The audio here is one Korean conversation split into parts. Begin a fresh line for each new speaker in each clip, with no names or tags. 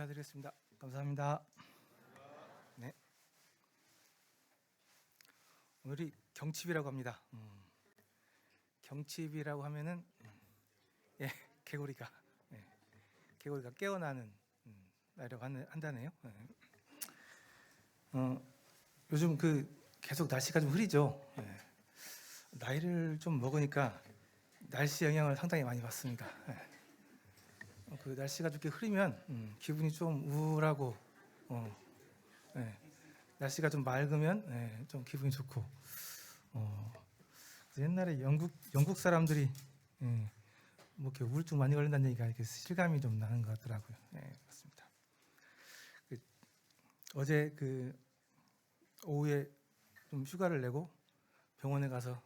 인사드리겠습니다. 감사합니다. 네. 오늘이 경칩이라고 합니다. 경칩이라고 하면은 예, 개구리가 예, 개구리가 깨어나는 날이라고 한다네요. 예. 요즘 계속 날씨가 좀 흐리죠. 예. 나이를 좀 먹으니까 날씨 영향을 상당히 많이 받습니다. 예. 날씨가 이렇게 흐리면 기분이 좀 우울하고 예. 날씨가 좀 맑으면 예, 좀 기분이 좋고 옛날에 영국 사람들이 예, 뭐 이렇게 우울증 많이 걸린다는 얘기가 이렇게 실감이 좀 나는 것 같더라고요. 예, 그렇습니다. 어제 오후에 좀 휴가를 내고 병원에 가서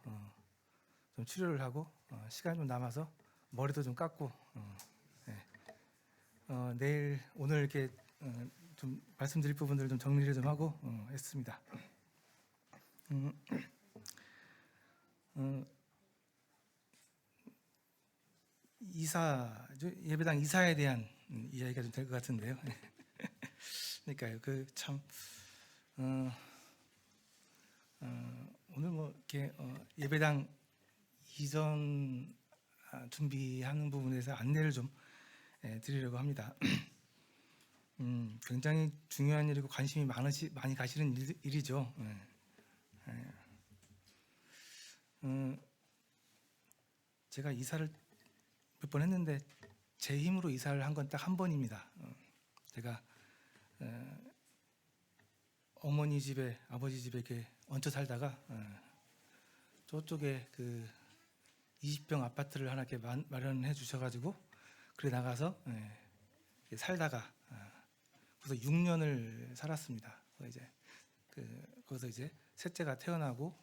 좀 치료를 하고 시간이 좀 남아서 머리도 좀 깎고 내일 오늘 이렇게 좀 말씀드릴 부분들을 좀 정리를 좀 하고 했습니다. 예배당 이사에 대한 이야기가 좀 될 것 같은데요. 그러니까요. 오늘 뭐 이렇게 예배당 이전 준비하는 부분에서 안내를 좀 드리려고 합니다. 굉장히 중요한 일이고 관심이 많이 가시는 일이죠. 제가 이사를 몇 번 했는데 제 힘으로 이사를 한 건 딱 한 번입니다. 제가 어머니 집에 아버지 집에 이렇게 얹혀 살다가 저쪽에 20평 아파트를 하나 이렇게 마련해 주셔가지고 그래 나가서 살다가 그래서 6년을 살았습니다. 거기서 이제 셋째가 태어나고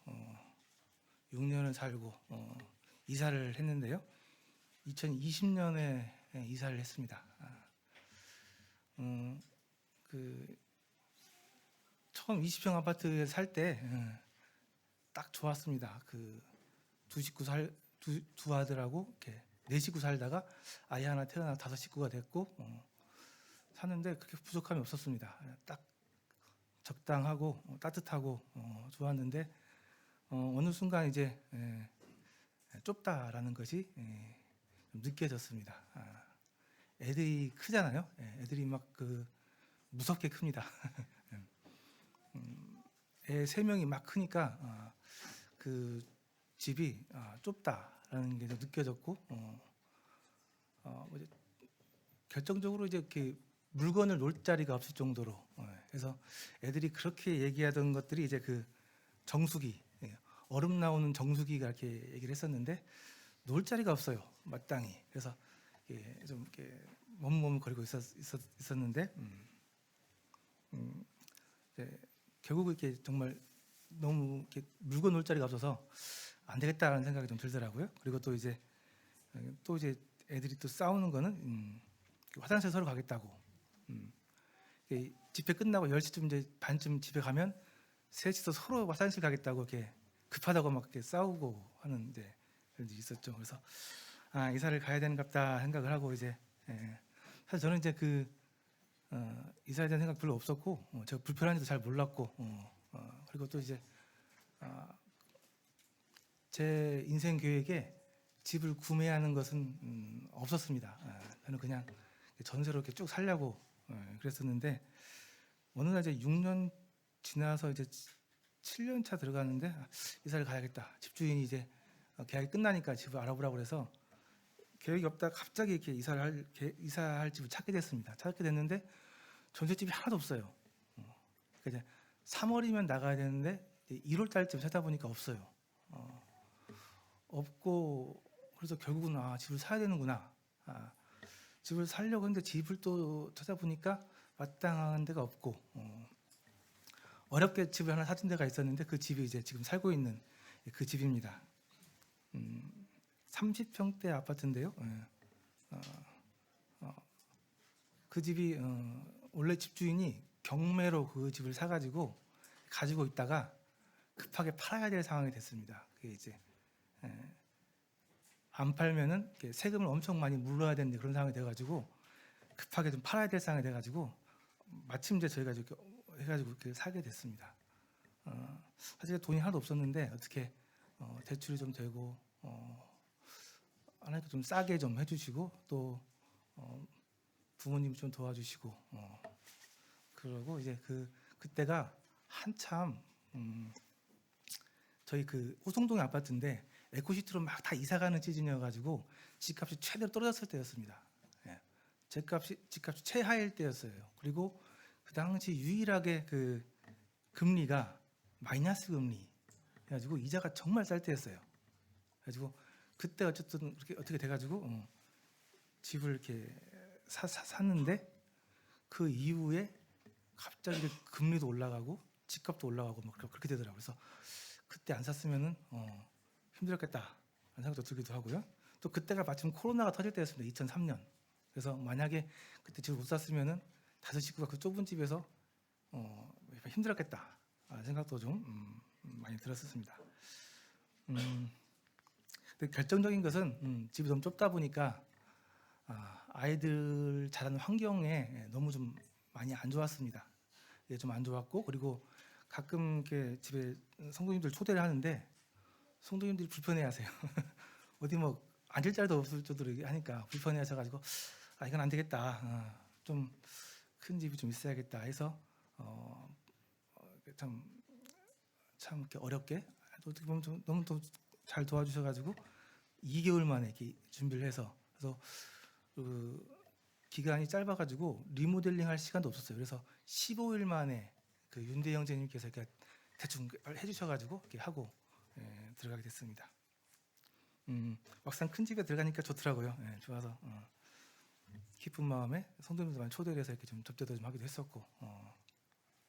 6년을 살고 이사를 했는데요. 2020년에 이사를 했습니다. 처음 20평 아파트에 살 때 딱 좋았습니다. 두 아들하고 이렇게 네 식구 살다가 아이 하나 태어나 5식구가 됐고 사는데 그렇게 부족함이 없었습니다. 딱 적당하고 따뜻하고 좋았는데 어느 순간 이제 좁다라는 것이 좀 느껴졌습니다. 애들이 크잖아요. 애들이 막 무섭게 큽니다. 애 3명이 막 크니까 그 집이 좁다라는 게 느껴졌고 이제 결정적으로 이제 이렇게 물건을 놓을 자리가 없을 정도로 그래서 애들이 그렇게 얘기하던 것들이 이제 정수기 얼음 나오는 정수기가 이렇게 얘기를 했었는데 놓을 자리가 없어요 마땅히. 그래서 좀 이렇게 머뭇거리고 있었는데 결국 이렇게 정말 너무 이렇게 물건 놓을 자리가 없어서 안 되겠다라는 생각이 좀 들더라고요. 그리고 또 이제 애들이 또 싸우는 거는 화장실 서로 가겠다고. 집회 끝나고 10시쯤 이제 반쯤 집에 가면 셋이서 서로 화장실 가겠다고 이렇게 급하다고 막 이렇게 싸우고 하는 그런 일이 있었죠. 그래서 이사를 가야 되는갑다 생각을 하고 이제 사실 저는 이제 이사에 대한 생각 별로 없었고 제가 불편한지도 잘 몰랐고 그리고 또 이제 제 인생 계획에 집을 구매하는 것은 없었습니다. 저는 그냥 전세로 이렇게 쭉 살려고 그랬었는데 어느 날 이제 6년 지나서 이제 7년 차 들어가는데 이사를 가야겠다. 집주인이 이제 계약이 끝나니까 집을 알아보라고 그래서 계획이 없다가 갑자기 이렇게 이사할 집을 찾게 됐는데 전셋집이 하나도 없어요. 그러니까 이제 3월이면 나가야 되는데 1월 달쯤 찾아보니까 없어요. 없고 그래서 결국은 집을 사야 되는구나. 집을 사려고 했는데 집을 또 찾아보니까 마땅한 데가 없고 어렵게 집을 하나 사준 데가 있었는데 그 집이 이제 지금 살고 있는 그 집입니다. 30평대 아파트인데요. 그 집이 원래 집주인이 경매로 그 집을 사가지고 가지고 있다가 급하게 팔아야 될 상황이 됐습니다. 그게 이제 안 팔면은 세금을 엄청 많이 물러야 되는데 그런 상황이 돼가지고 급하게 좀 팔아야 될 상황이 돼가지고 마침 이제 저희가 이렇게 해가지고 이렇게 사게 됐습니다. 사실 돈이 하나도 없었는데 어떻게 대출이 좀 되고 하나님께 좀 싸게 좀 해주시고 또 부모님이 좀 도와주시고 그러고 이제 그때가 한참 저희 그 호송동의 아파트인데 에코시티로 막 다 이사가는 시즌이어가지고 집값이 최대로 떨어졌을 때였습니다. 예. 집값이 최하일 때였어요. 그리고 그 당시 유일하게 그 금리가 마이너스 금리 해가지고 이자가 정말 쌀 때였어요. 그래가지고 그때 어쨌든 어떻게 돼가지고 집을 이렇게 샀는데 그 이후에 갑자기 금리도 올라가고 집값도 올라가고 막 그렇게 되더라고요. 그래서 그때 안 샀으면은 힘들었겠다 라는 생각도 들기도 하고요. 또 그때가 마침 코로나가 터질 때였습니다. 2003년. 그래서 만약에 그때 집을 못 샀으면은 다섯 식구가 그 좁은 집에서 힘들었겠다 라는 생각도 좀 많이 들었었습니다. 근데 결정적인 것은 집이 너무 좁다 보니까 아이들 자라는 환경에 너무 좀 많이 안 좋았습니다. 좀 안 좋았고, 그리고 가끔 이렇게 집에 성도님들 초대를 하는데 성도님들이 불편해하세요. 어디 뭐 앉을 자리도 없을 정도로 하니까 불편해하셔가지고 이건 안 되겠다. 좀 큰 집이 좀 있어야겠다 해서 참 이렇게 어렵게 어떻게 보면 좀 너무 잘 도와주셔가지고 2개월 만에 이렇게 준비를 해서 그래서 기간이 짧아가지고 리모델링할 시간도 없었어요. 그래서 15일 만에 그 윤대 형제님께서 이렇게 대충 해주셔가지고 이렇게 하고 들어가게 됐습니다. 막상 큰 집에 들어가니까 좋더라고요. 좋아서 기쁜 마음에 성도님들 많이 초대를 해서 이렇게 좀 접대도 좀 하기도 했었고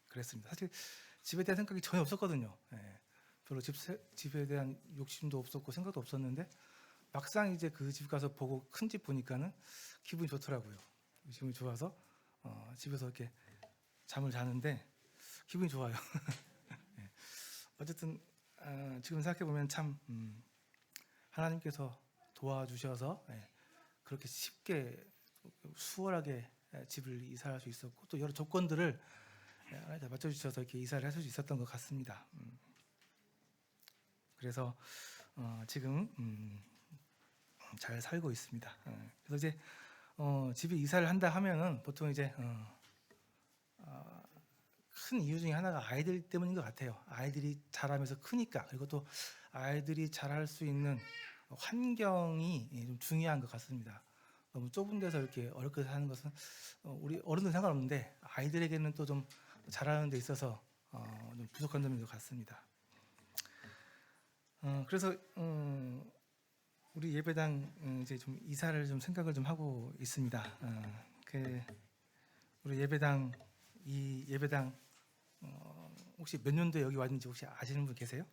그랬습니다. 사실 집에 대한 생각이 전혀 없었거든요. 별로 집에 대한 욕심도 없었고 생각도 없었는데 막상 이제 그 집 가서 보고 큰 집 보니까는 기분이 좋더라고요. 기분이 좋아서 집에서 이렇게 잠을 자는데 기분이 좋아요. 어쨌든 지금 생각해 보면 참 하나님께서 도와주셔서 그렇게 쉽게 수월하게 집을 이사할 수 있었고 또 여러 조건들을 다 맞춰주셔서 이렇게 이사를 하실 수 있었던 것 같습니다. 그래서 지금 잘 살고 있습니다. 그래서 이제 집에 이사를 한다 하면은 보통 이제 큰 이유 중에 하나가 아이들 때문인 것 같아요. 아이들이 자라면서 크니까 그리고 또 아이들이 자랄 수 있는 환경이 좀 중요한 것 같습니다. 너무 좁은 데서 이렇게 어렵게 사는 것은 우리 어른들 상관없는데 아이들에게는 또 좀 자라는 데 있어서 좀 부족한 점인 것 같습니다. 그래서 우리 예배당 이제 좀 이사를 좀 생각을 좀 하고 있습니다. 우리 예배당 혹시 몇 년도에 여기 왔는지 혹시 아시는 분 계세요?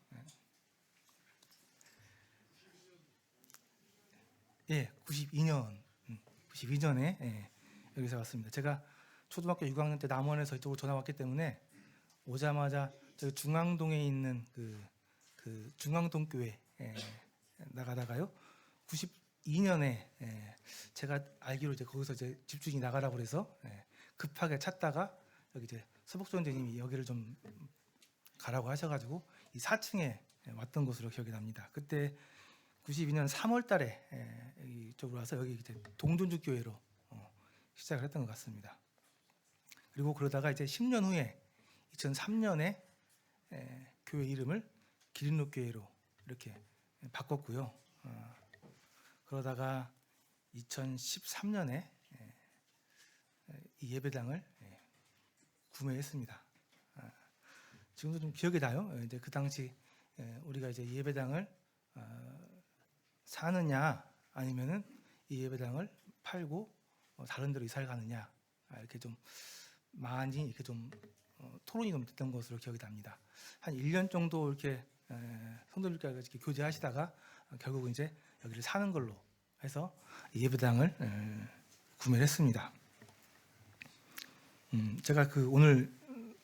예, 92년에 여기서 왔습니다. 제가 초등학교 6학년 때 남원에서 이쪽으로 전화 왔기 때문에 오자마자 저기 중앙동에 있는 그 중앙동 교회 나가다가요. 92년에 제가 알기로 이제 거기서 이제 집주인이 나가라고 그래서 급하게 찾다가 여기 이제 서복선생님이 여기를 좀 가라고 하셔가지고 이 4층에 왔던 것으로 기억이 납니다. 그때 92년 3월달에 이쪽으로 와서 여기 이제 동전주 교회로 시작을 했던 것 같습니다. 그리고 그러다가 이제 10년 후에 2003년에 교회 이름을 기린로 교회로 이렇게 바꿨고요. 그러다가 2013년에 이 예배당을 구매했습니다. 지금도 좀 기억이 나요. 이제 그 당시 우리가 이제 예배당을 사느냐 아니면은 이 예배당을 팔고 다른 데로 이사를 가느냐 이렇게 좀 많이 이렇게 좀 토론이 좀 됐던 것으로 기억이 납니다. 한 1년 정도 이렇게 성도들과 이렇게 교제하시다가 결국은 이제 여기를 사는 걸로 해서 예배당을 구매를 했습니다. 제가 오늘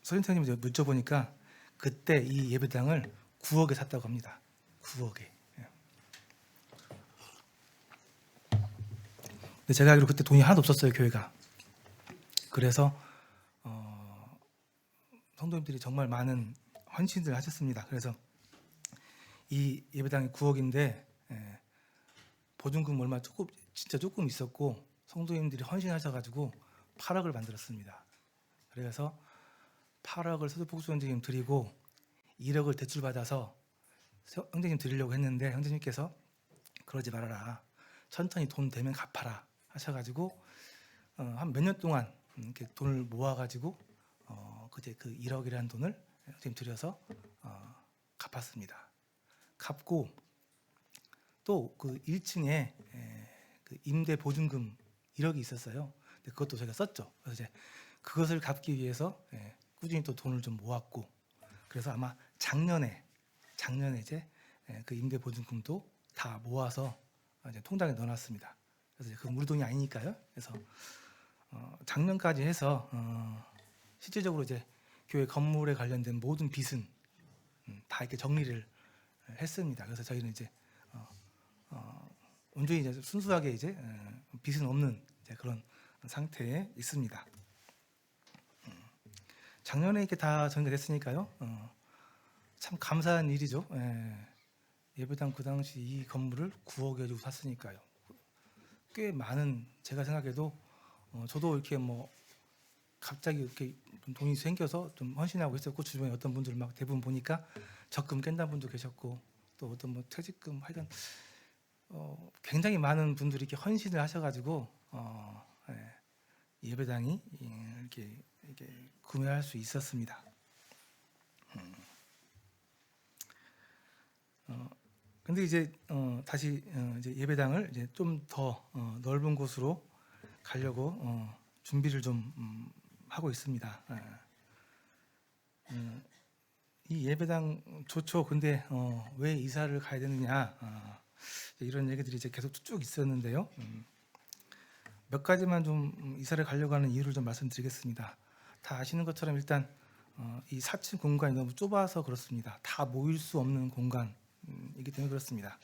소연사님한테 여쭤보니까 그때 이 예배당을 9억에 샀다고 합니다. 9억에. 근데 제가 알기로 그때 돈이 하나도 없었어요, 교회가. 그래서 성도님들이 정말 많은 헌신을 하셨습니다. 그래서 이 예배당이 9억인데 보증금 얼마 진짜 조금 있었고 성도님들이 헌신하셔가지고 8억을 만들었습니다. 그래서 8억을 서두복수원장님 드리고 1억을 대출받아서 형제님 드리려고 했는데 형제님께서 그러지 말아라, 천천히 돈 되면 갚아라 하셔가지고 한 몇 년 동안 이렇게 돈을 모아가지고 그때 그 1억이라는 돈을 형제님 드려서 갚았습니다. 갚고 또 그 1층에 그 임대 보증금 1억이 있었어요. 근데 그것도 저희가 썼죠. 그래서 이제 그것을 갚기 위해서 꾸준히 또 돈을 좀 모았고, 그래서 아마 작년에 이제 그 임대 보증금도 다 모아서 이제 통장에 넣어놨습니다. 그래서 그 우리 돈이 아니니까요. 그래서 작년까지 해서 실질적으로 이제 교회 건물에 관련된 모든 빚은 다 이렇게 정리를 했습니다. 그래서 저희는 이제 온전히 이제 순수하게 이제 빚은 없는 이제 그런 상태에 있습니다. 작년에 이렇게 다 정리가 됐으니까요. 참 감사한 일이죠. 예배당 그 당시 이 건물을 9억에 주고 샀으니까요. 꽤 많은, 제가 생각해도 저도 이렇게 뭐 갑자기 이렇게 좀 돈이 생겨서 좀 헌신하고 있었고, 주변에 어떤 분들 막 대부분 보니까 적금 깬다는 분도 계셨고, 또 어떤 뭐 퇴직금, 하여간 굉장히 많은 분들이 이렇게 헌신을 하셔가지고 예배당이 이렇게 구매할 수 있었습니다. 근데 이제 다시 이제 예배당을 이제 좀 더 넓은 곳으로 가려고 준비를 좀 하고 있습니다. 이 예배당 좋죠. 근데 왜 이사를 가야 되느냐, 이런 얘기들이 이제 계속 쭉 있었는데요. 몇 가지만 좀 이사를 가려고 하는 이유를 좀 말씀드리겠습니다. 다 아시는 것처럼 일단 이 4층 공간이 너무 좁아서 그렇습니다. 다 모일 수 없는 공간이기 때문에 그렇습니다.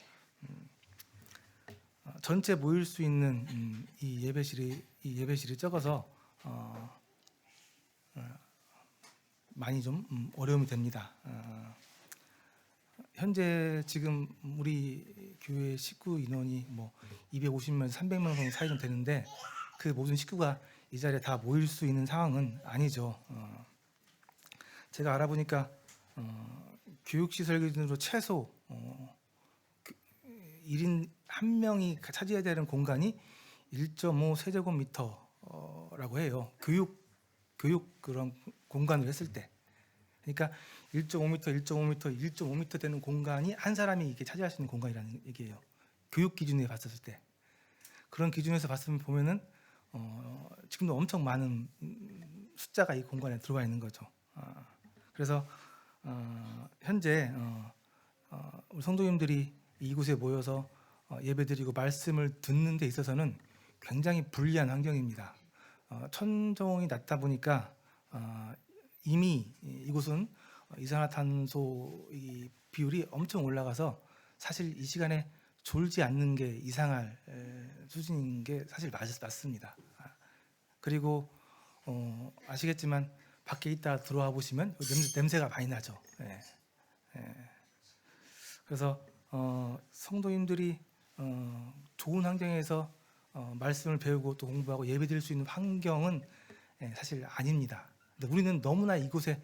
전체 모일 수 있는 이 예배실이 적어서 많이 좀 어려움이 됩니다. 현재 지금 우리 교회 식구 인원이 뭐 250명, 300명 정도 사이 좀 되는데, 그 모든 식구가 이 자리에 다 모일 수 있는 상황은 아니죠. 제가 알아보니까 교육시설 기준으로 최소 1인 1명이 차지해야 되는 공간이 1.5 세제곱미터라고 해요. 교육 그런 공간을 했을 때. 그러니까 1.5m, 1.5m, 1.5m 되는 공간이 한 사람이 이렇게 차지할 수 있는 공간이라는 얘기예요. 교육 기준에 봤을 때. 그런 기준에서 봤으면 보면은 지금도 엄청 많은 숫자가 이 공간에 들어가 있는 거죠. 그래서 현재 우리 성도님들이 이곳에 모여서 예배드리고 말씀을 듣는 데 있어서는 굉장히 불리한 환경입니다. 천정이 낮다 보니까 이미 이곳은 이산화탄소 비율이 엄청 올라가서 사실 이 시간에 졸지 않는 게 이상할 수준인 게 사실 맞습니다. 그리고 아시겠지만 밖에 있다 들어와 보시면 냄새가 많이 나죠. 그래서 성도님들이 좋은 환경에서 말씀을 배우고 또 공부하고 예배드릴 수 있는 환경은 사실 아닙니다. 근데 우리는 너무나 이곳에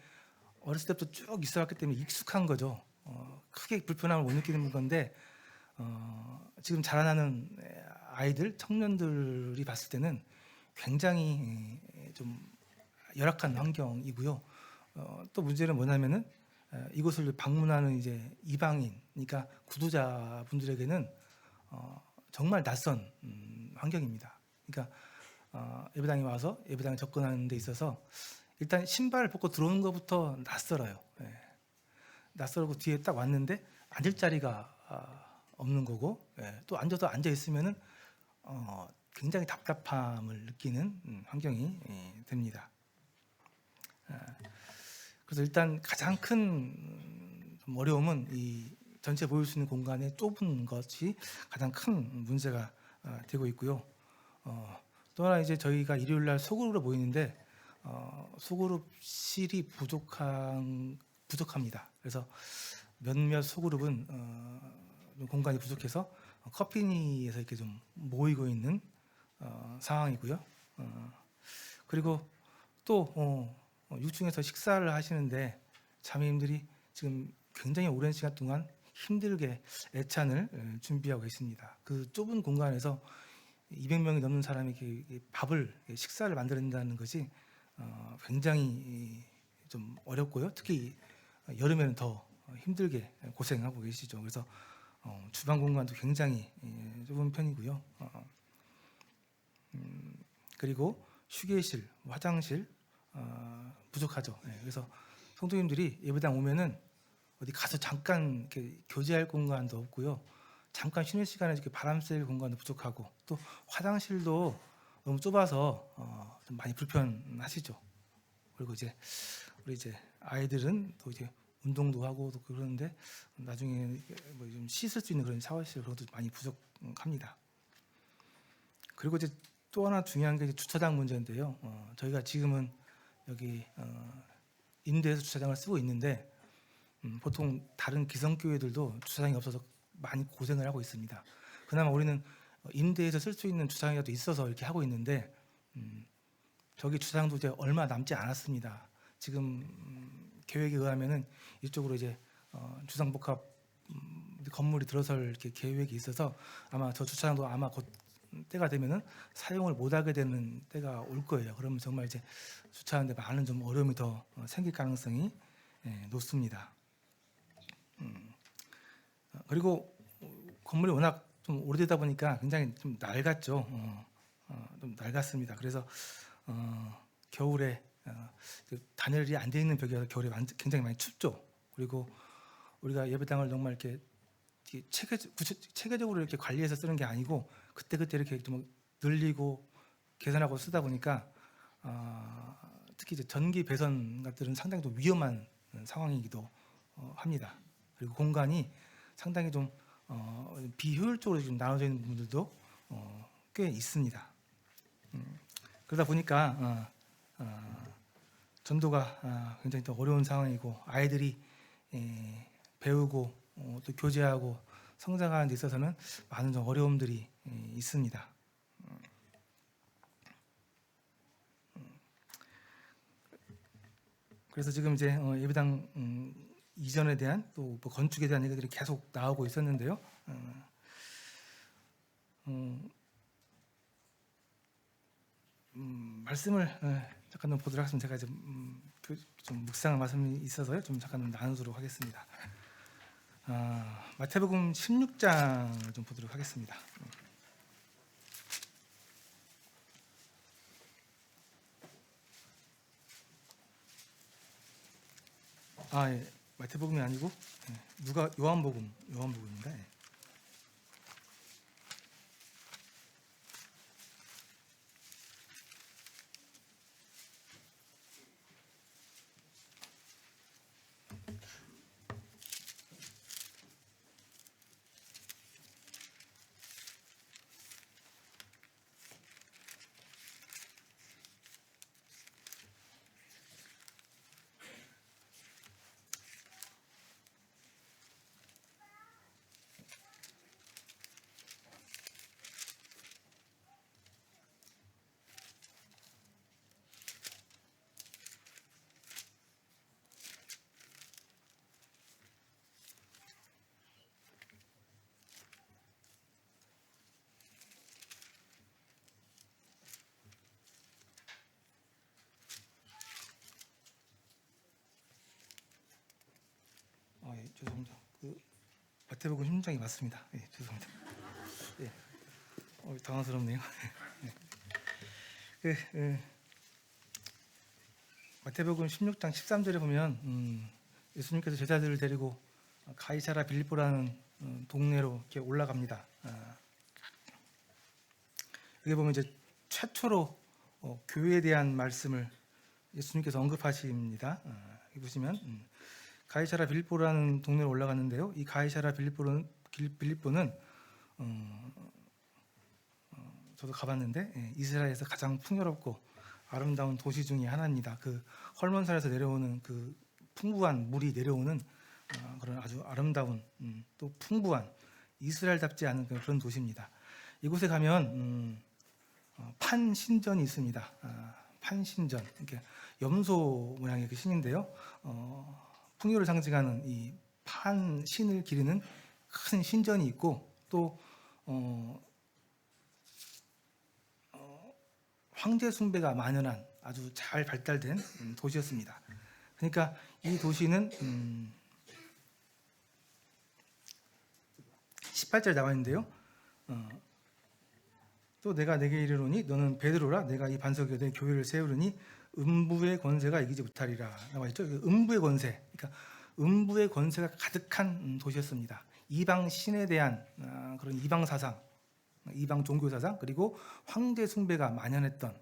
어렸을 때부터 쭉 있어왔기 때문에 익숙한 거죠. 크게 불편함을 못 느끼는 건데, 지금 자라나는 아이들, 청년들이 봤을 때는 굉장히 좀 열악한 환경이고요. 또 문제는 뭐냐면은 이곳을 방문하는 이제 이방인, 그러니까 구도자분들에게는 정말 낯선 환경입니다. 그러니까 예배당에 와서 예배당에 접근하는 데 있어서 일단 신발을 벗고 들어오는 것부터 낯설어요. 낯설고 뒤에 딱 왔는데 앉을 자리가 없는 거고, 또 앉아 있으면은 굉장히 답답함을 느끼는 환경이 됩니다. 그래서 일단 가장 큰 어려움은 이 전체 모일 수 있는 공간에 좁은 것이 가장 큰 문제가 되고 있고요. 또 하나 이제 저희가 일요일 날 소그룹으로 모이는데 소그룹실이 부족합니다. 그래서 몇몇 소그룹은 좀 공간이 부족해서 커피니에서 이렇게 좀 모이고 있는 상황이고요. 그리고 또 6층에서 식사를 하시는데 자매님들이 지금 굉장히 오랜 시간 동안 힘들게 애찬을 준비하고 계십니다. 그 좁은 공간에서 200명이 넘는 사람이 밥을 식사를 만들어낸다는 것이 굉장히 좀 어렵고요. 특히 여름에는 더 힘들게 고생하고 계시죠. 그래서 주방 공간도 굉장히 좁은 편이고요. 그리고 휴게실, 화장실 부족하죠. 그래서 성도님들이 예배당 오면은 어디 가서 잠깐 이렇게 교제할 공간도 없고요. 잠깐 쉬는 시간에 이렇게 바람 쐴 공간도 부족하고 또 화장실도 너무 좁아서 좀 많이 불편하시죠. 그리고 이제 우리 이제 아이들은 또 이제 운동도 하고 또 그러는데 나중에 뭐 좀 씻을 수 있는 그런 샤워실 그런 것도 많이 부족합니다. 그리고 이제 또 하나 중요한 게 이제 주차장 문제인데요. 저희가 지금은 여기 임대해서 주차장을 쓰고 있는데 보통 다른 기성교회들도 주차장이 없어서 많이 고생을 하고 있습니다. 그나마 우리는 임대해서 쓸 수 있는 주차장이라도 있어서 이렇게 하고 있는데 저기 주차장도 이제 얼마 남지 않았습니다. 지금 계획에 의하면은 이쪽으로 이제 주상복합 건물이 들어설 이렇게 계획이 있어서 아마 저 주차장도 아마 곧 때가 되면은 사용을 못하게 되는 때가 올 거예요. 그러면 정말 이제 주차하는데 많은 좀 어려움이 더 생길 가능성이 높습니다. 그리고 건물이 워낙 좀 오래되다 보니까 굉장히 좀 낡았죠. 좀 낡았습니다. 그래서 겨울에 단열이 안 돼 있는 벽이라서 겨울에 굉장히 많이 춥죠. 그리고 우리가 예배당을 정말 이렇게 체계적으로 이렇게 관리해서 쓰는 게 아니고 그때 이렇게 좀 늘리고 개선하고 쓰다 보니까 특히 이제 전기 배선 같은 상당히 좀 위험한 상황이기도 합니다. 그리고 공간이 상당히 좀 비효율적으로 좀 나눠져 있는 부분들도 꽤 있습니다. 그러다 보니까 전도가 굉장히 더 어려운 상황이고 아이들이 배우고 또 교제하고 성장하는 데 있어서는 많은 좀 어려움들이 있습니다. 그래서 지금 이제 예배당 이전에 대한 또 뭐 건축에 대한 얘기들이 계속 나오고 있었는데요. 말씀을 잠깐 보도록 하겠습니다. 제가 좀 묵상한 말씀이 있어서요. 좀 잠깐 나누도록 하겠습니다. 마태복음 16장을 좀 보도록 하겠습니다. 예. 마태복음이 아니고 요한복음입니다. 예. 죄송합니다. 마태복음 16장이 맞습니다. 예, 죄송합니다. 예, 당황스럽네요. 마태복음 16장 13절에 보면 예수님께서 제자들을 데리고 가이사라 빌립보라는 동네로 이렇게 올라갑니다. 여기 보면 이제 최초로 교회에 대한 말씀을 예수님께서 언급하십니다. 여기 보시면 가이사라 빌립보라는 동네로 올라갔는데요. 이 가이사라 빌립보는 저도 가봤는데 이스라엘에서 가장 풍요롭고 아름다운 도시 중에 하나입니다. 그 헐몬산에서 내려오는 그 풍부한 물이 내려오는 그런 아주 아름다운 또 풍부한 이스라엘답지 않은 그런 도시입니다. 이곳에 가면 판신전이 있습니다. 판신전, 이렇게 염소 모양의 그 신인데요. 풍요를 상징하는 이 판신을 기리는 큰 신전이 있고 또 황제 숭배가 만연한 아주 잘 발달된 도시였습니다. 그러니까 이 도시는 18절 나와 있는데요. 또 내가 내게 이르노니 너는 베드로라 내가 이 반석 위에 내 교회를 세우리니 음부의 권세가 이기지 못하리라 나와 있죠. 음부의 권세, 그러니까 음부의 권세가 가득한 도시였습니다. 이방 신에 대한 그런 이방 사상, 이방 종교 사상, 그리고 황제 숭배가 만연했던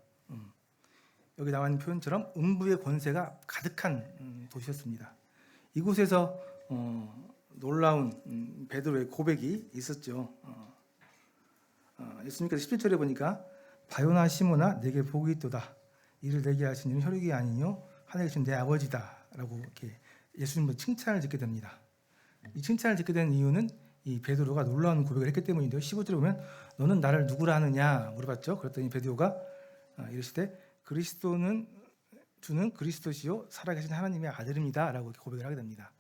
여기 나와 있는 표현처럼 음부의 권세가 가득한 도시였습니다. 이곳에서 놀라운 베드로의 고백이 있었죠. 예수님께서 17절에 보니까 바요나 시모나 내게 복이 있도다 이를 내게 하신 이는 혈육이 아니뇨 하늘에 계신 내 아버지다 라고 이렇게 예수님을 칭찬을 듣게 됩니다. 이 칭찬을 듣게 된 이유는 이 베드로가 놀라운 고백을 했기 때문인데요. 15절에 보면 너는 나를 누구라 하느냐 물어봤죠. 그랬더니 베드로가 이르시되 그리스도는 주는 그리스도시요 살아계신 하나님의 아들입니다 라고 고백을 하게 됩니다.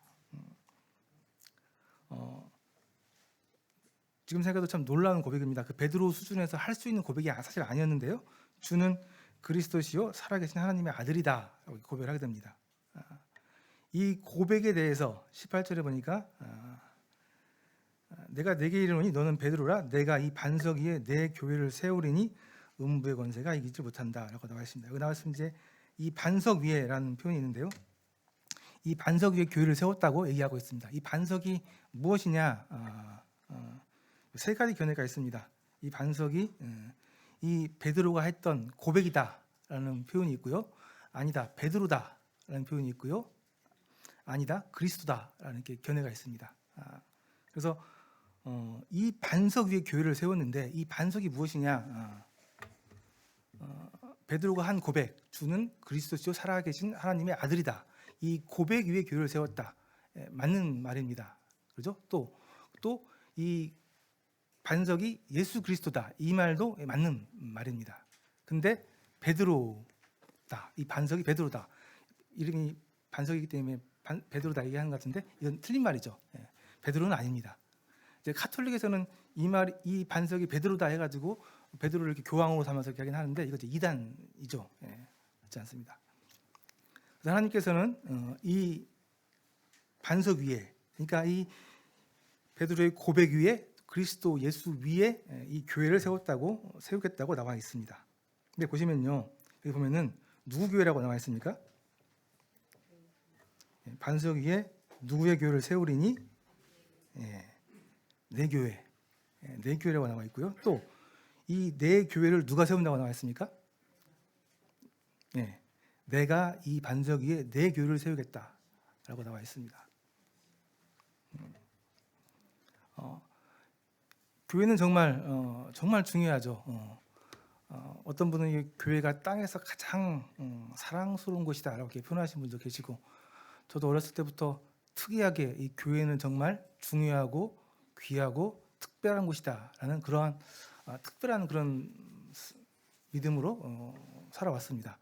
지금 생각해도 참 놀라운 고백입니다. 그 베드로 수준에서 할 수 있는 고백이 사실 아니었는데요. 주는 그리스도시요 살아계신 하나님의 아들이다 라고 고백을 하게 됩니다. 이 고백에 대해서 18절에 보니까 내가 내게 이르노니 너는 베드로라 내가 이 반석 위에 내 교회를 세우리니 음부의 권세가 이기지 못한다 라고 나와 있습니다. 여기 나왔으면 이제 이 반석 위에라는 표현이 있는데요. 이 반석 위에 교회를 세웠다고 얘기하고 있습니다. 이 반석이 무엇이냐? 세 가지 견해가 있습니다. 이 반석이 이 베드로가 했던 고백이다라는 표현이 있고요. 아니다 베드로다라는 표현이 있고요. 아니다 그리스도다라는 이렇게 견해가 있습니다. 그래서 이 반석 위에 교회를 세웠는데 이 반석이 무엇이냐? 베드로가 한 고백, 주는 그리스도시요 살아계신 하나님의 아들이다. 이 고백 위에 교회를 세웠다. 맞는 말입니다. 그렇죠? 또 이 반석이 예수 그리스도다. 이 말도 맞는 말입니다. 근데 베드로다. 이 반석이 베드로다. 이름이 반석이기 때문에 베드로다 얘기하는 것 같은데 이건 틀린 말이죠. 베드로는 아닙니다. 이제 카톨릭에서는 이 반석이 베드로다 해가지고 베드로를 이렇게 교황으로 삼아서 이야기는 하는데 이거 이단이죠. 그렇지 않습니다. 그래서 하나님께서는 이 반석 위에, 그러니까 이 베드로의 고백 위에 그리스도 예수 위에 이 교회를 세우겠다고 나와 있습니다. 근데 보시면요, 여기 보면은 누구 교회라고 나와 있습니까? 반석 위에 누구의 교회를 세우리니 내 교회, 내 교회라고 나와 있고요. 또 이 내 교회를 누가 세운다고 나와 있습니까? 내가 이 반석 위에 내 교회를 세우겠다라고 나와 있습니다. 교회는 정말 중요하죠. 어떤 분은 이 교회가 땅에서 가장 사랑스러운 곳이다라고 이렇게 표현하신 분도 계시고, 저도 어렸을 때부터 특이하게 이 교회는 정말 중요하고 귀하고 특별한 곳이다라는 그러한 특별한 그런 믿음으로 살아왔습니다.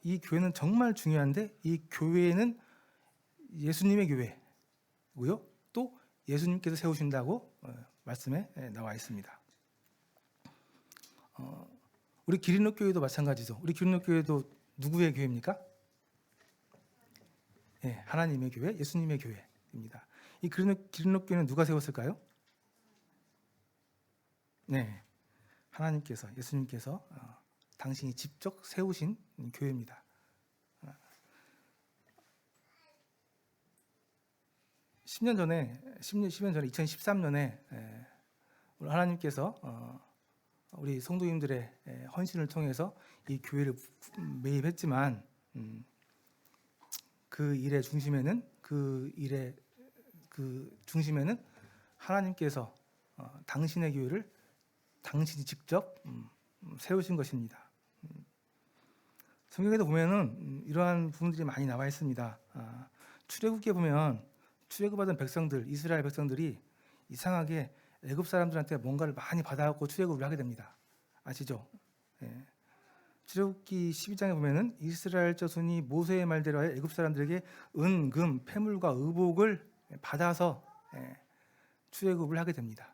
이 교회는 정말 중요한데 이 교회는 예수님의 교회고요. 또 예수님께서 세우신다고 말씀에 나와 있습니다. 우리 기린록 교회도 마찬가지죠. 우리 기린록 교회도 누구의 교회입니까? 하나님의 교회, 예수님의 교회입니다. 이 기린록 교회는 누가 세웠을까요? 하나님께서, 예수님께서 당신이 직접 세우신 교회입니다. 10년 전에 2013년에 우리 하나님께서 우리 성도님들의 헌신을 통해서 이 교회를 매입했지만 그 일의 중심에는 하나님께서 당신의 교회를 당신이 직접 세우신 것입니다. 성경에도 보면은 이러한 부분들이 많이 나와 있습니다. 출애굽기에 보면 출애굽받은 백성들, 이스라엘 백성들이 이상하게 애굽 사람들한테 뭔가를 많이 받아갖고 출애굽을 하게 됩니다. 아시죠? 예. 출애굽기 12장에 보면은 이스라엘 자손이 모세의 말대로 하여 애굽 사람들에게 은, 금, 패물과 의복을 받아서 출애굽을 하게 됩니다.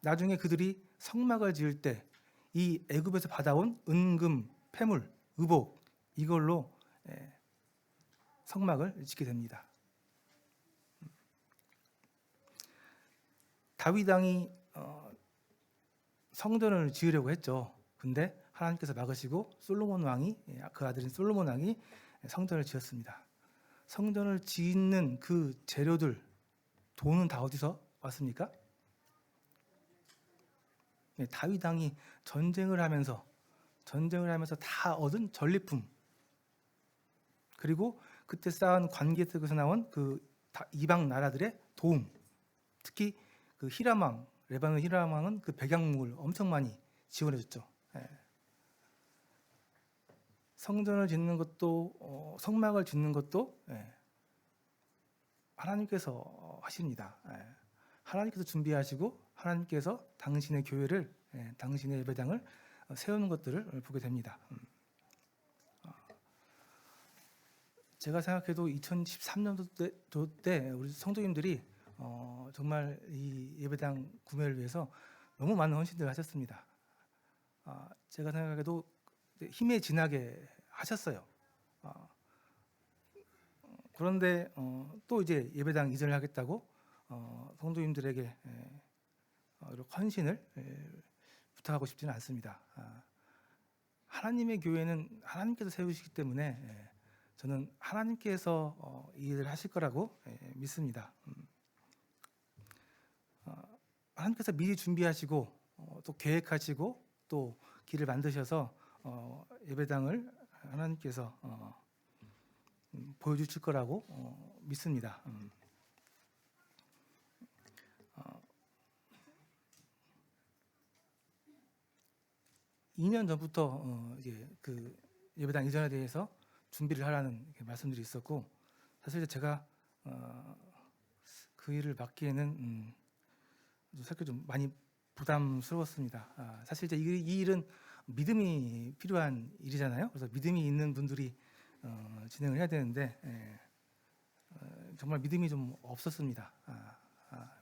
나중에 그들이 성막을 지을 때 이 애굽에서 받아온 은, 금, 패물, 의복 이걸로 성막을 짓게 됩니다. 다윗 왕이 성전을 지으려고 했죠. 근데 하나님께서 막으시고 솔로몬 왕이, 그 아들인 솔로몬 왕이 성전을 지었습니다. 성전을 짓는 그 재료들, 돈은 다 어디서 왔습니까? 다윗 왕이 전쟁을 하면서 다 얻은 전리품, 그리고 그때 쌓은 관계 속에서 나온 그 이방 나라들의 도움, 특히 그 히람 왕, 레바논 히람 왕은 그 백양목을 엄청 많이 지원해줬죠. 성전을 짓는 것도 성막을 짓는 것도 하나님께서 하십니다. 하나님께서 준비하시고 하나님께서 당신의 교회를, 당신의 예배당을 세우는 것들을 보게 됩니다. 제가 생각해도 2013년도 때 우리 성도님들이 정말 이 예배당 구매를 위해서 너무 많은 헌신들을 하셨습니다. 제가 생각해도 힘에 지나게 하셨어요. 그런데 또 이제 예배당 이전을 하겠다고 성도님들에게 이렇게 헌신을 부탁하고 싶지는 않습니다. 하나님의 교회는 하나님께서 세우시기 때문에 저는 하나님께서 이 일을 하실 거라고 믿습니다. 하나님께서 미리 준비하시고 또 계획하시고 또 길을 만드셔서 예배당을 하나님께서 보여주실 거라고 믿습니다. 2년 전부터 이제 그 예배당 이전에 대해서 준비를 하라는 말씀들이 있었고, 사실 제가 그 일을 맡기에는 사실 좀 많이 부담스러웠습니다. 사실 이제 이 일은 믿음이 필요한 일이잖아요. 그래서 믿음이 있는 분들이 진행을 해야 되는데 정말 믿음이 좀 없었습니다.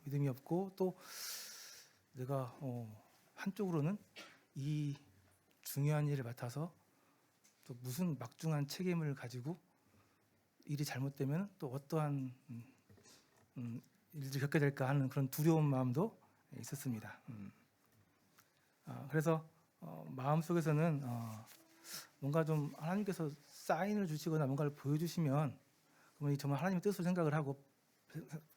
믿음이 없고 또 내가 한쪽으로는 이 중요한 일을 맡아서 또 무슨 막중한 책임을 가지고 일이 잘못되면 또 어떠한 일들을 겪게 될까 하는 그런 두려운 마음도 있었습니다. 그래서 마음속에서는 뭔가 좀 하나님께서 사인을 주시거나 뭔가를 보여주시면 그러면 정말 하나님의 뜻을 생각을 하고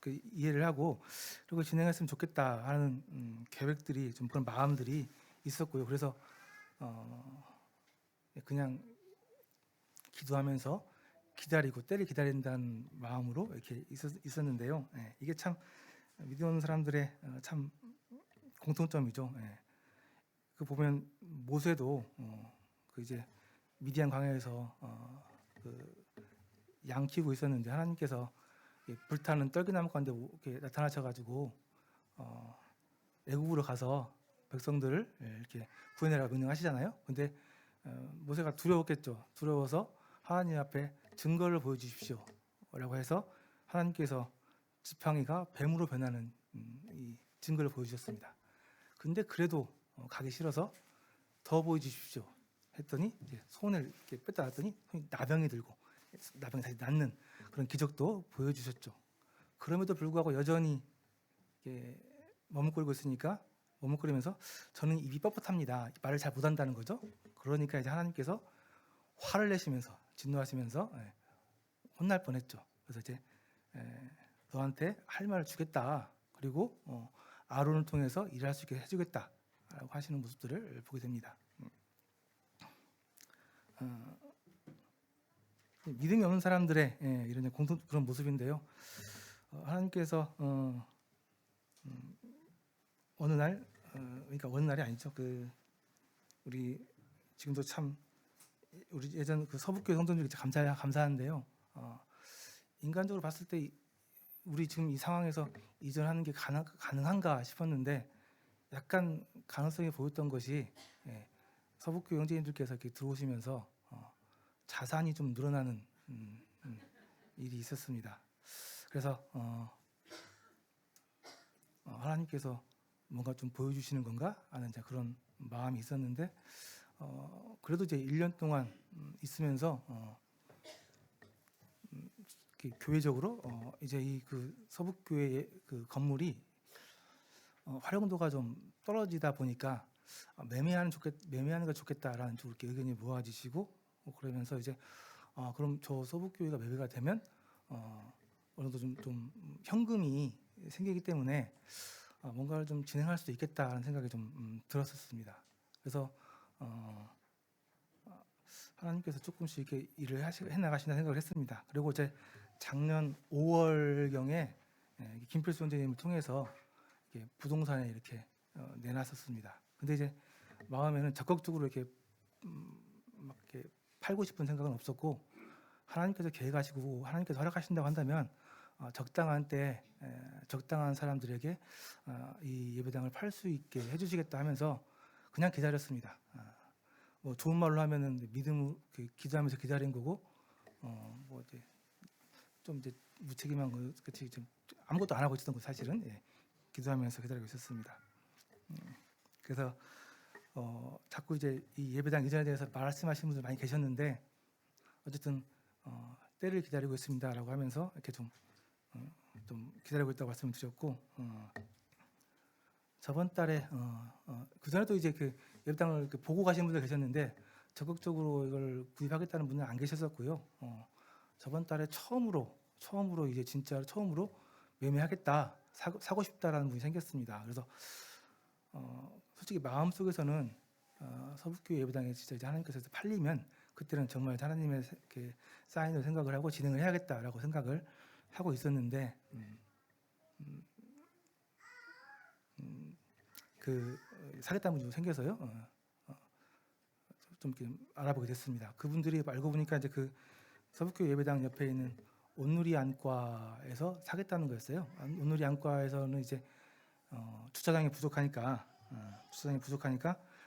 그 이해를 하고 그리고 진행했으면 좋겠다 하는 계획들이 좀 그런 마음들이 있었고요. 그래서 그냥 기도하면서 기다리고 때를 기다린다는 마음으로 이렇게 있었는데요. 이게 참 믿음 없는 사람들의 참 공통점이죠. 그 보면 모세도 그 이제 미디안 광야에서 그 양 키우고 있었는데 하나님께서 불타는 떨기나무 가운데 이렇게 나타나셔가지고 애굽으로 가서 백성들을 이렇게 구해내라 명령하시잖아요. 근데 모세가 두려웠겠죠. 두려워서 하나님 앞에 증거를 보여주십시오라고 해서 하나님께서 지팡이가 뱀으로 변하는 이 증거를 보여주셨습니다. 근데 그래도 가기 싫어서 더 보여주십시오 했더니 이제 손을 이렇게 뺐다 놨더니 나병이 들고 나병이 다시 낫는 그런 기적도 보여주셨죠. 그럼에도 불구하고 여전히 머뭇거리고 있으니까 머뭇거리면서 저는 입이 뻣뻣합니다. 말을 잘 못한다는 거죠. 그러니까 이제 하나님께서 화를 내시면서 진노하시면서 혼날 뻔했죠. 그래서 이제 너한테 할 말을 주겠다. 그리고 아론을 통해서 일할 수 있게 해주겠다라고 하시는 모습들을 보게 됩니다. 믿음이 없는 사람들의 이런 공통 그런 모습인데요. 하나님께서 어느 날 그러니까 어느 날이 아니죠. 우리 지금도 참 우리 예전 그 서북교회 성도들이 감사한데요. 인간적으로 봤을 때 우리 지금 이 상황에서 이전하는 게 가능한가 싶었는데 약간 가능성이 보였던 것이 서북교회 형제님들께서 이렇게 들어오시면서 자산이 좀 늘어나는 일이 있었습니다. 그래서 하나님께서 뭔가 좀 보여주시는 건가 하는 이제 그런 마음이 있었는데 그래도 이제 1년 동안 있으면서 교회적으로 이제 이 그 서북교회의 그 건물이 활용도가 좀 떨어지다 보니까 매매하는 게 좋겠다라는 쪽으로 이렇게 의견이 모아지시고 그러면서 이제 그럼 저 서북교회가 매매가 되면 어느 정도 좀 현금이 생기기 때문에 뭔가를 좀 진행할 수도 있겠다라는 생각이 좀 들었었습니다. 그래서 하나님께서 조금씩 이렇게 일을 해나가신다 생각을 했습니다. 그리고 이제 작년 5월경에 김필수 원장님을 통해서 이렇게 부동산에 이렇게 내놨었습니다. 근데 이제 마음에는 적극적으로 이렇게 막 이렇게 팔고 싶은 생각은 없었고 하나님께서 계획하시고 하나님께서 허락하신다고 한다면 적당한 때 적당한 사람들에게 이 예배당을 팔 수 있게 해주시겠다 하면서 그냥 기다렸습니다. 뭐 좋은 말로 하면은 믿음으로 기도하면서 기다린 거고 뭐 이제 좀 이제 무책임한 거 그치 좀 아무것도 안 하고 있었던 거 사실은 기도하면서 기다리고 있었습니다. 그래서 자꾸 이제 이 예배당 이전에 대해서 말씀하시는 분들 많이 계셨는데 어쨌든 때를 기다리고 있습니다라고 하면서 이렇게 좀 기다리고 있다고 말씀을 드렸고 저번 달에 그 전에도 이제 그 예배당을 보고 가신 분들 계셨는데 적극적으로 이걸 구입하겠다는 분은 안 계셨었고요. 저번 달에 처음으로 이제 진짜 처음으로 매매하겠다 사고 싶다라는 분이 생겼습니다. 그래서 솔직히 마음 속에서는 서북교회 예배당에 진짜 이제 하나님께서 팔리면 그때는 정말 하나님의 사인을 생각을 하고 진행을 해야겠다라고 생각을 하고 있었는데 그 사겠다는 분이 생겨서요. 좀 이렇게 알아보게 됐습니다. 그분들이 알고 보니까 이제 그 서북교회 예배당 옆에 있는 온누리 안과에서 사겠다는 거였어요. 온누리 안과에서는 이제 주차장이 부족하니까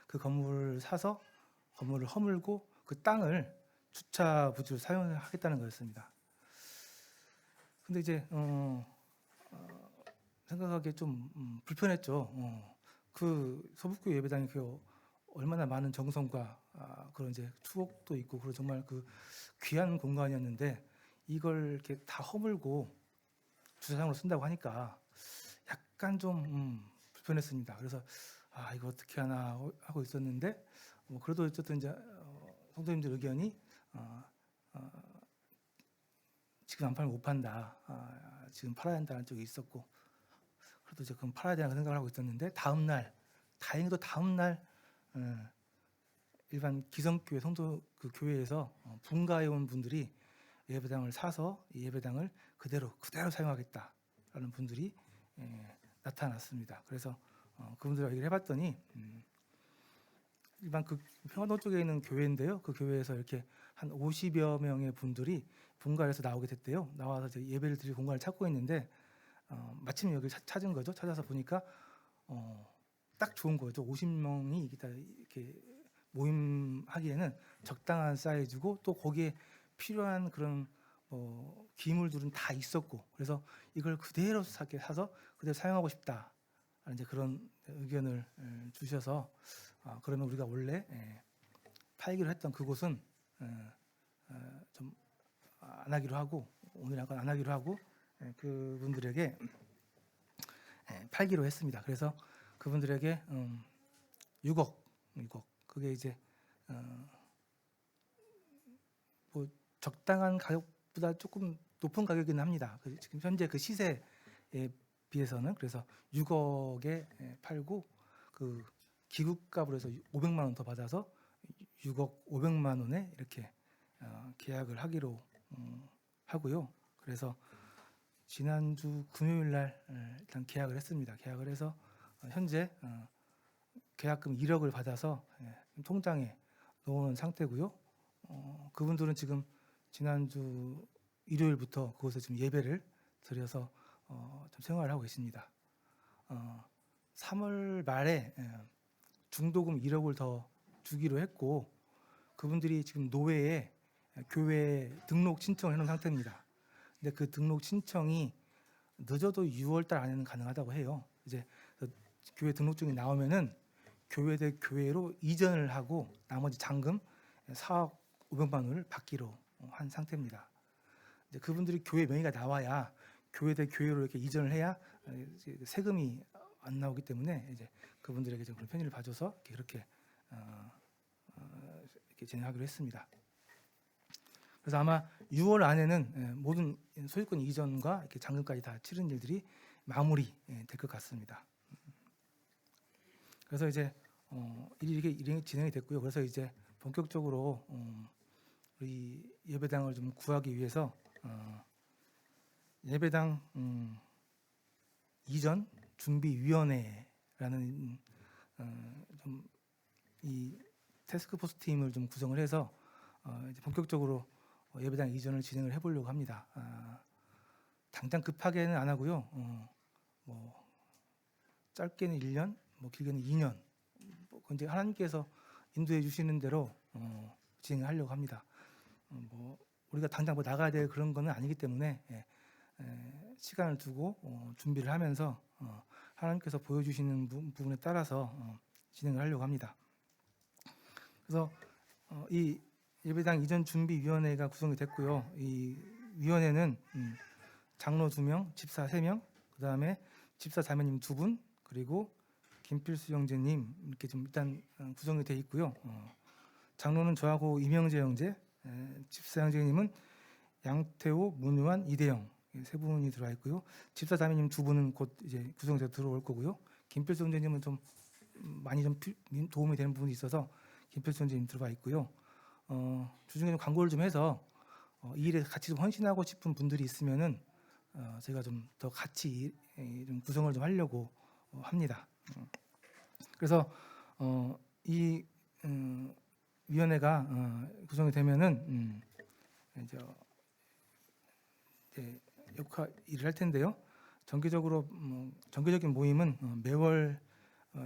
그 건물을 사서 건물을 허물고 그 땅을 주차 부지로 사용하겠다는 거였습니다. 근데 이제 생각하기에 좀 불편했죠. 그 서북교회 예배당이 얼마나 많은 정성과 그런 이제 추억도 있고 그리고 정말 그 귀한 공간이었는데 이걸 이렇게 다 허물고 주차장으로 쓴다고 하니까 약간 좀 불편했습니다. 그래서 이거 어떻게 하나 하고 있었는데 그래도 어쨌든 이제 성도님들 의견이 지금 안 팔면 못 판다. 지금 팔아야 한다는 쪽이 있었고 그래도 이제 그럼 팔아야 된다는 생각을 하고 있었는데 다행히도 다음 날 일반 기성교회 성도 그 교회에서 분가해 온 분들이 예배당을 사서 이 예배당을 그대로 사용하겠다라는 분들이 나타났습니다. 그래서 그분들과 얘기를 해봤더니 일반 그 평안동 쪽에 있는 교회인데요. 그 교회에서 이렇게 한 50여 명의 분들이 분가해서 나오게 됐대요. 나와서 이제 예배를 드릴 공간을 찾고 있는데 마침 여기를 찾은 거죠. 찾아서 보니까 딱 좋은 거죠. 50명이 이렇게 모임하기에는 적당한 사이즈고 또 거기에 필요한 그런 기물들은 다 있었고 그래서 이걸 그대로 사서 그대로 사용하고 싶다. 이제 그런 의견을 주셔서 그러면 우리가 원래 팔기로 했던 그곳은 좀 안 하기로 하고 오늘 약간 안 하기로 하고 그분들에게 팔기로 했습니다. 그래서 그분들에게 6억 그게 이제 뭐 적당한 가격보다 조금 높은 가격이긴 합니다. 지금 현재 그 시세에 비해서는 그래서 6억에 팔고 그 기급값으로 해서 500만 원 더 받아서 6억 500만 원에 이렇게 계약을 하기로 하고요. 그래서 지난주 금요일 날 일단 계약을 했습니다. 계약을 해서 현재 계약금 1억을 받아서 통장에 넣어놓은 상태고요. 그분들은 지금 지난주 일요일부터 그곳에 지금 예배를 드려서 좀 생활을 하고 계십니다. 3월 말에 중도금 1억을 더 주기로 했고 그분들이 지금 노회에 교회 등록 신청을 해놓은 상태입니다. 근데 그 등록 신청이 늦어도 6월 달 안에는 가능하다고 해요. 이제 교회 등록증이 나오면은 교회 대 교회로 이전을 하고 나머지 잔금 4억 500만 원을 받기로 한 상태입니다. 이제 그분들이 교회 명의가 나와야 교회 대 교회로 이렇게 이전을 해야 세금이 안 나오기 때문에 이제 그분들에게 좀 그런 편의를 봐줘서 이렇게 진행하기로 했습니다. 그래서 아마 6월 안에는 모든 소유권 이전과 이렇게 잔금까지 다 치른 일들이 마무리 될 것 같습니다. 그래서 이제 일이 진행이 됐고요. 그래서 이제 본격적으로 우리 예배당을 좀 구하기 위해서 예배당 이전 준비위원회라는 좀 이 태스크포스 팀을 좀 구성을 해서 이제 본격적으로 예배당 이전을 진행을 해보려고 합니다. 당장 급하게는 안 하고요. 뭐 짧게는 1년, 뭐 길게는 2년. 이제 하나님께서 인도해 주시는 대로 진행하려고 합니다. 뭐 우리가 당장 뭐 나가야 될 그런 거는 아니기 때문에 시간을 두고 준비를 하면서 하나님께서 보여주시는 부분에 따라서 진행을 하려고 합니다. 그래서 이 예배당 이전 준비위원회가 구성이 됐고요. 이 위원회는 장로 2명, 집사 3명, 그 다음에 집사 자매님 2분, 그리고 김필수 형제님 이렇게 좀 일단 구성이 돼 있고요. 장로는 저하고 이명재 형제, 집사 형제님은 양태호, 문유한, 이대영 세 분이 들어와 있고요. 집사 자매님 2분은 곧 이제 구성돼서 들어올 거고요. 김필수 형제님은 좀 많이 좀 도움이 되는 부분이 있어서 김필수 형제님 들어와 있고요. 주중에 좀 광고를 좀 해서 이 일에 같이 좀 헌신하고 싶은 분들이 있으면은 제가 좀 더 같이 좀 구성을 좀 하려고 합니다. 그래서 이 위원회가 구성이 되면은 이제 역할 일을 할 텐데요. 정기적인 모임은 매월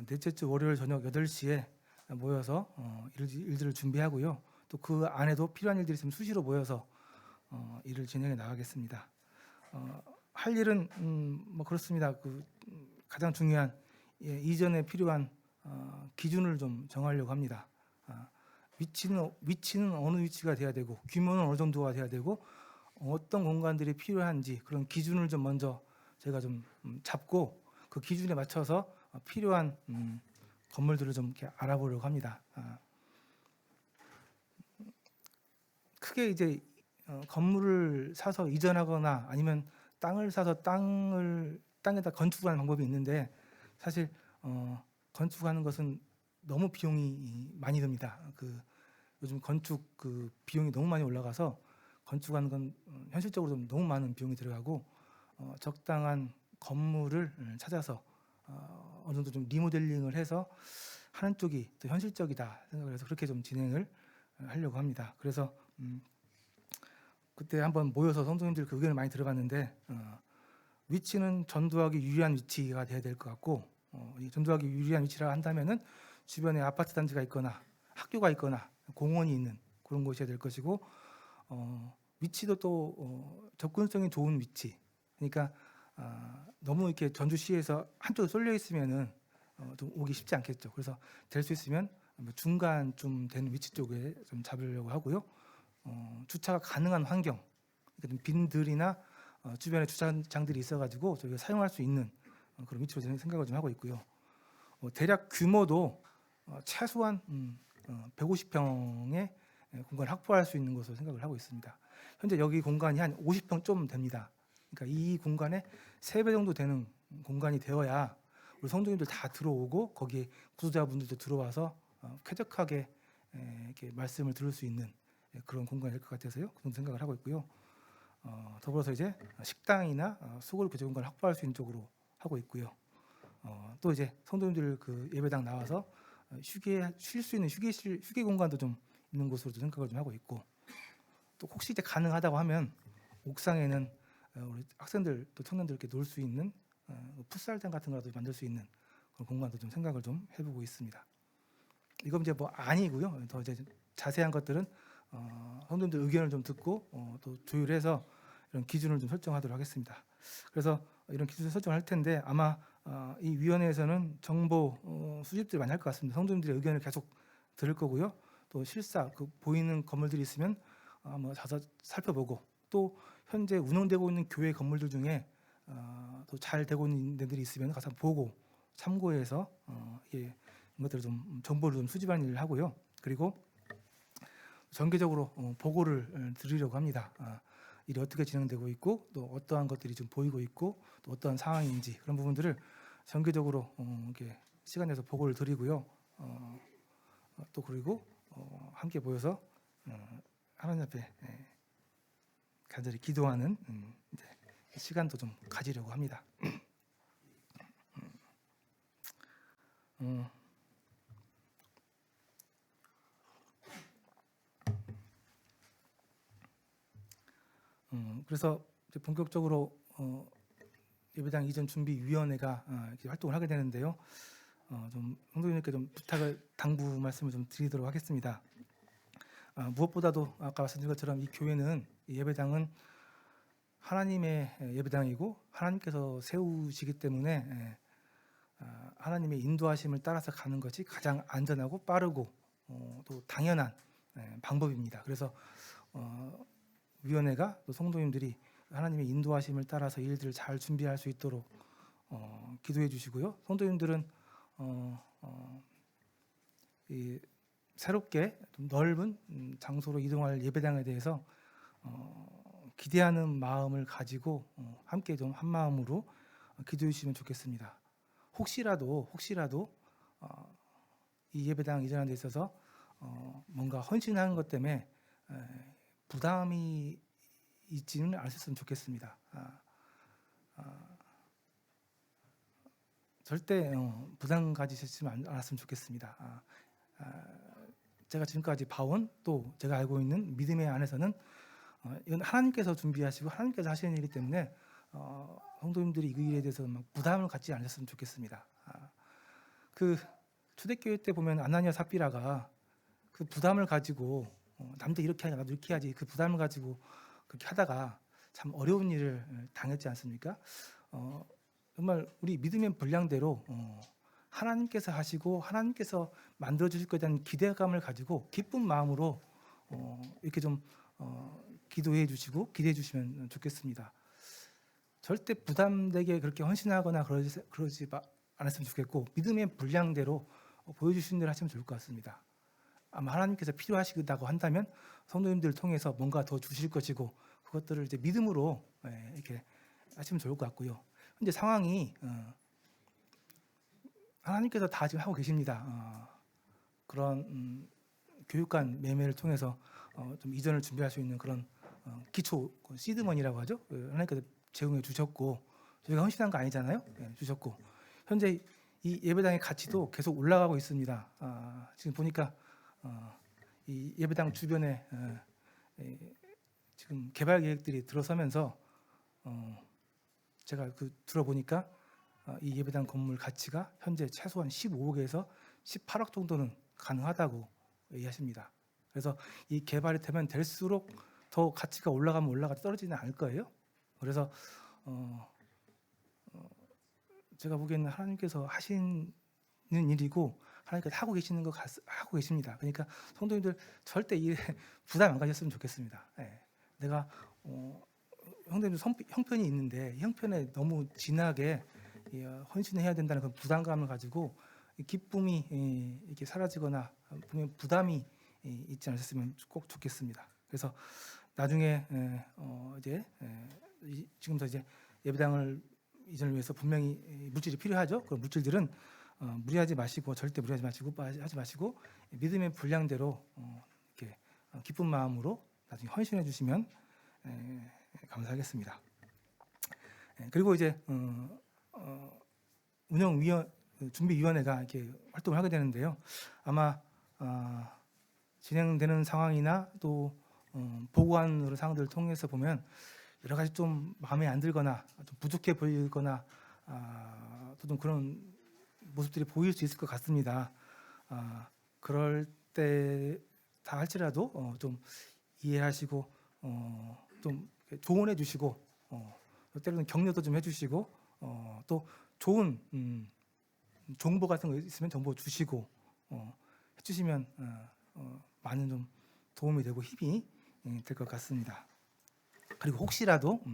넷째 주 월요일 저녁 8시에 모여서 일들을 준비하고요. 또 그 안에도 필요한 일들이 있으면 수시로 모여서 일을 진행해 나가겠습니다. 할 일은 뭐 그렇습니다. 가장 중요한 이전에 필요한 기준을 좀 정하려고 합니다. 위치는 어느 위치가 돼야 되고 규모는 어느 정도가 돼야 되고 어떤 공간들이 필요한지 그런 기준을 좀 먼저 제가 좀 잡고 그 기준에 맞춰서 필요한 건물들을 좀 이렇게 알아보려고 합니다. 크게 이제 건물을 사서 이전하거나 아니면 땅을 사서 땅에다 건축하는 방법이 있는데 사실 건축하는 것은 너무 비용이 많이 듭니다. 요즘 건축 비용이 너무 많이 올라가서 건축하는 건 현실적으로 좀 너무 많은 비용이 들어가고 적당한 건물을 찾아서 어느 정도 좀 리모델링을 해서 하는 쪽이 더 현실적이다 생각을 해서 그렇게 좀 진행을 하려고 합니다. 그래서 그때 한번 모여서 성도님들 그 의견을 많이 들어봤는데 위치는 전도하기 유리한 위치가 돼야 될 것 같고 이 전도하기 유리한 위치라 한다면은 주변에 아파트 단지가 있거나 학교가 있거나 공원이 있는 그런 곳이어야 될 것이고 위치도 또 접근성이 좋은 위치. 그러니까 너무 이렇게 전주시에서 한쪽에 쏠려 있으면은 좀 오기 쉽지 않겠죠. 그래서 될 수 있으면 중간쯤 되는 위치 쪽에 좀 잡으려고 하고요. 주차가 가능한 환경, 그러니까 빈들이나 주변에 주차장들이 있어가지고 저희가 사용할 수 있는 그런 위치로 저는 생각을 좀 하고 있고요. 대략 규모도 최소한 150평의 공간을 확보할 수 있는 것으로 생각을 하고 있습니다. 현재 여기 공간이 한 50평 좀 됩니다. 그러니까 이 공간에 3배 정도 되는 공간이 되어야 우리 성도님들 다 들어오고 거기에 구독자분들도 들어와서 쾌적하게 이렇게 말씀을 들을 수 있는 그런 공간이 될 것 같아서요. 그런 생각을 하고 있고요. 더불어서 이제 식당이나 수골 교제 공간을 확보할 수 있는 쪽으로 하고 있고요. 또 이제 성도님들 그 예배당 나와서 쉴 수 있는 휴게 공간도 좀 있는 곳으로도 생각을 좀 하고 있고, 또 혹시 이제 가능하다고 하면 옥상에는 우리 학생들 또 청년들 이렇게 놀 수 있는 풋살장 같은 거라도 만들 수 있는 그런 공간도 좀 생각을 좀 해보고 있습니다. 이건 이제 뭐 아니고요. 더 이제 자세한 것들은 성도님들 의견을 좀 듣고 또 조율해서 이런 기준을 좀 설정하도록 하겠습니다. 그래서 이런 기준을 설정할 텐데 아마 이 위원회에서는 정보 수집들이 많이 할 것 같습니다. 성도님들의 의견을 계속 들을 거고요. 또 실사 그 보이는 건물들이 있으면 뭐 자서 살펴보고, 또 현재 운영되고 있는 교회 건물들 중에 또 잘 되고 있는 데들이 있으면 가서 보고 참고해서 이런 것들을 좀 정보를 좀 수집하는 일을 하고요. 그리고 정기적으로 보고를 드리려고 합니다. 일이 어떻게 진행되고 있고, 또 어떠한 것들이 좀 보이고 있고, 또 어떠한 상황인지 그런 부분들을 정기적으로 이렇게 시간 내서 보고를 드리고요. 또 그리고 함께 모여서 하나님 앞에 간절히 기도하는 이제 시간도 좀 가지려고 합니다. 그래서 이제 본격적으로 예배당 이전 준비 위원회가 이렇게 활동을 하게 되는데요. 좀 성도님께 좀 부탁을 당부 말씀을 좀 드리도록 하겠습니다. 무엇보다도 아까 말씀드린 것처럼 이 교회는 이 예배당은 하나님의 예배당이고 하나님께서 세우시기 때문에 하나님의 인도하심을 따라서 가는 것이 가장 안전하고 빠르고 또 당연한 방법입니다. 그래서 위원회가 또 성도님들이 하나님의 인도하심을 따라서 일들을 잘 준비할 수 있도록 기도해 주시고요. 성도님들은 이 새롭게 좀 넓은 장소로 이동할 예배당에 대해서 기대하는 마음을 가지고 함께 좀 한 마음으로 기도해 주시면 좋겠습니다. 혹시라도 이 예배당 이전하는 데 있어서 뭔가 헌신하는 것 때문에 부담이 있지는 않으셨으면 좋겠습니다. 절대 부담 가지셨으면 않았으면 좋겠습니다. 제가 지금까지 봐온, 또 제가 알고 있는 믿음의 안에서는 이건 하나님께서 준비하시고 하나님께서 하시는 일이기 때문에 성도님들이 이 일에 대해서 막 부담을 갖지 않으셨으면 좋겠습니다. 그 초대교회 때 보면 아나니아 삽비라가 그 부담을 가지고 남들 이렇게 하냐 나도 이렇게 해야지, 그 부담을 가지고 그렇게 하다가 참 어려운 일을 당했지 않습니까? 정말 우리 믿음의 분량대로 하나님께서 하시고 하나님께서 만들어 주실 것에 대한 기대감을 가지고 기쁜 마음으로 이렇게 좀 기도해 주시고 기대해 주시면 좋겠습니다. 절대 부담되게 그렇게 헌신하거나 그러지 않았으면 좋겠고, 믿음의 분량대로 보여주신 대로 하시면 좋을 것 같습니다. 아마 하나님께서 필요하시다고 한다면 성도님들을 통해서 뭔가 더 주실 것이고, 그것들을 이제 믿음으로 이렇게 하시면 좋을 것 같고요. 현재 상황이 하나님께서 다 지금 하고 계십니다. 그런 교육관 매매를 통해서 좀 이전을 준비할 수 있는 그런 기초 시드머니라고 하죠. 하나님께서 제공해 주셨고, 저희가 헌신한 거 아니잖아요. 주셨고, 현재 이 예배당의 가치도 계속 올라가고 있습니다. 지금 보니까 이 예배당 주변에 지금 개발 계획들이 들어서면서 제가 들어보니까 이 예배당 건물 가치가 현재 최소한 15억에서 18억 정도는 가능하다고 얘기하십니다. 그래서 이 개발이 되면 될수록 더 가치가 올라가면 올라가도 떨어지지는 않을 거예요. 그래서 제가 보기에는 하나님께서 하시는 일이고 하나님께서 하고 계시는 거 하고 계십니다. 그러니까 성도님들 절대 이 부담 안 가졌으면 좋겠습니다. 내가 형제들 형편이 있는데 형편에 너무 진하게 헌신해야 된다는 그런 부담감을 가지고 기쁨이 이렇게 사라지거나 부담이 있지 않으셨으면 꼭 좋겠습니다. 그래서 나중에 이제 지금부터 이제 예배당을 이전을 위해서 분명히 물질이 필요하죠. 그 물질들은 무리하지 마시고, 절대 무리하지 마시고 믿음의 분량대로 이렇게 기쁜 마음으로 나중에 헌신해 주시면 감사하겠습니다. 그리고 이제 그 준비위원회가 이렇게 활동을 하게 되는데요. 아마 진행되는 상황이나 또 보고하는 사항들을 통해서 보면 여러 가지 좀 마음에 안 들거나 좀 부족해 보이거나 또 좀 그런 모습들이 보일 수 있을 것 같습니다. 그럴 때다 할지라도 좀 이해하시고 좀 조언해 주시고 때로는 격려도 좀 해주시고 또 좋은 정보 같은 거 있으면 정보 주시고 해주시면 많은 좀 도움이 되고 힘이 될 것 같습니다. 그리고 혹시라도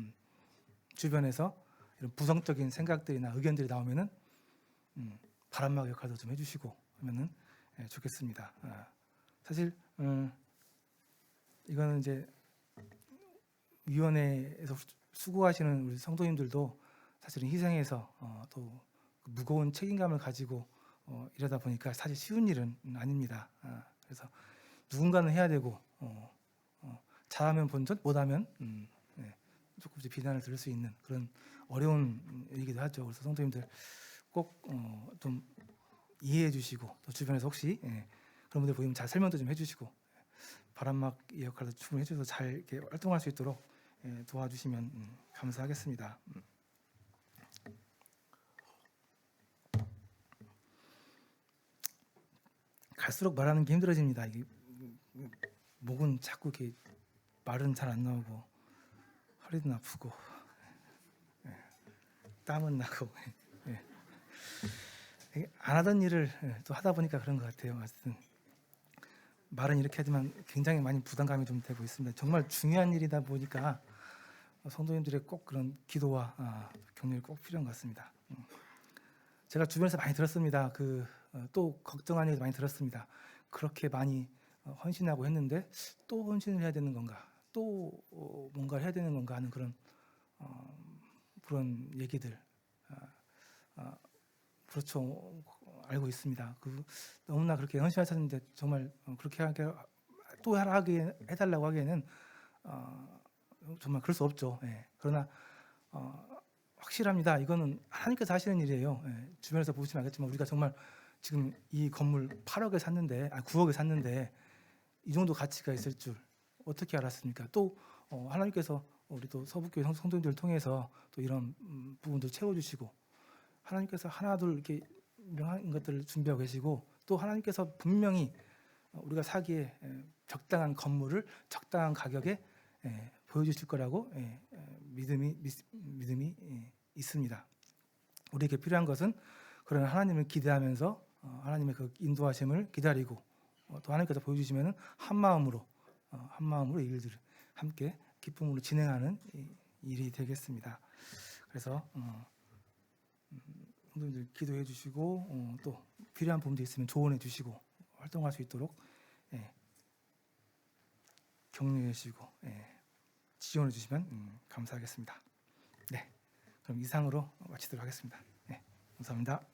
주변에서 이런 부정적인 생각들이나 의견들이 나오면은 바람막 역할도 좀 해주시고 하면은 좋겠습니다. 사실 이거는 이제 위원회에서 수고하시는 우리 성도님들도 사실은 희생해서 또 무거운 책임감을 가지고 이러다 보니까 사실 쉬운 일은 아닙니다. 그래서 누군가는 해야 되고 잘하면 본전, 못하면 조금씩 비난을 들을 수 있는 그런 어려운 일이기도 하죠. 그래서 성도님들 꼭 좀 이해해 주시고 또 주변에서 혹시 그런 분들 보이면 잘 설명도 좀 해주시고 바람막 역할도 충분히 해줘서 잘 이렇게 활동할 수 있도록 도와주시면 감사하겠습니다. 갈수록 말하는 게 힘들어집니다. 이게 목은 자꾸 이렇게 말은 잘 안 나오고 허리도 아프고 땀은 나고 안 하던 일을 또 하다 보니까 그런 것 같아요. 하여튼 말은 이렇게 하지만 굉장히 많이 부담감이 좀 되고 있습니다. 정말 중요한 일이다 보니까 성도님들의 꼭 그런 기도와 격려가 꼭 필요한 것 같습니다. 제가 주변에서 많이 들었습니다. 또 걱정하는 얘기 많이 들었습니다. 그렇게 많이 헌신하고 했는데 또 헌신을 해야 되는 건가? 또 뭔가를 해야 되는 건가 하는 그런 얘기들. 그렇죠. 알고 있습니다. 너무나 그렇게 헌신하셨는데 정말 그렇게 하게 또 하게 해달라고 하기에는 정말 그럴 수 없죠. 그러나 확실합니다. 이거는 하나님께서 하시는 일이에요. 주변에서 보시면 알겠지만 우리가 정말 지금 이 건물 8억에 샀는데 9억에 샀는데 이 정도 가치가 있을 줄 어떻게 알았습니까? 또 하나님께서 우리 또 서북교회 성도님들을 통해서 또 이런 부분도 채워주시고 하나님께서 하나둘 이렇게 이런 것들을 준비하고 계시고 또 하나님께서 분명히 우리가 사기에 적당한 건물을 적당한 가격에 보여주실 거라고 믿음이 있습니다. 우리에게 필요한 것은 그런 하나님을 기대하면서 하나님의 그 인도하심을 기다리고 또 하나님께서 보여주시면 한 마음으로 이 일들을 함께 기쁨으로 진행하는 일이 되겠습니다. 그래서 성도님들 기도해 주시고 또 필요한 부분도 있으면 조언해 주시고 활동할 수 있도록 격려해 주시고 지원해 주시면 감사하겠습니다. 네, 그럼 이상으로 마치도록 하겠습니다. 네, 감사합니다.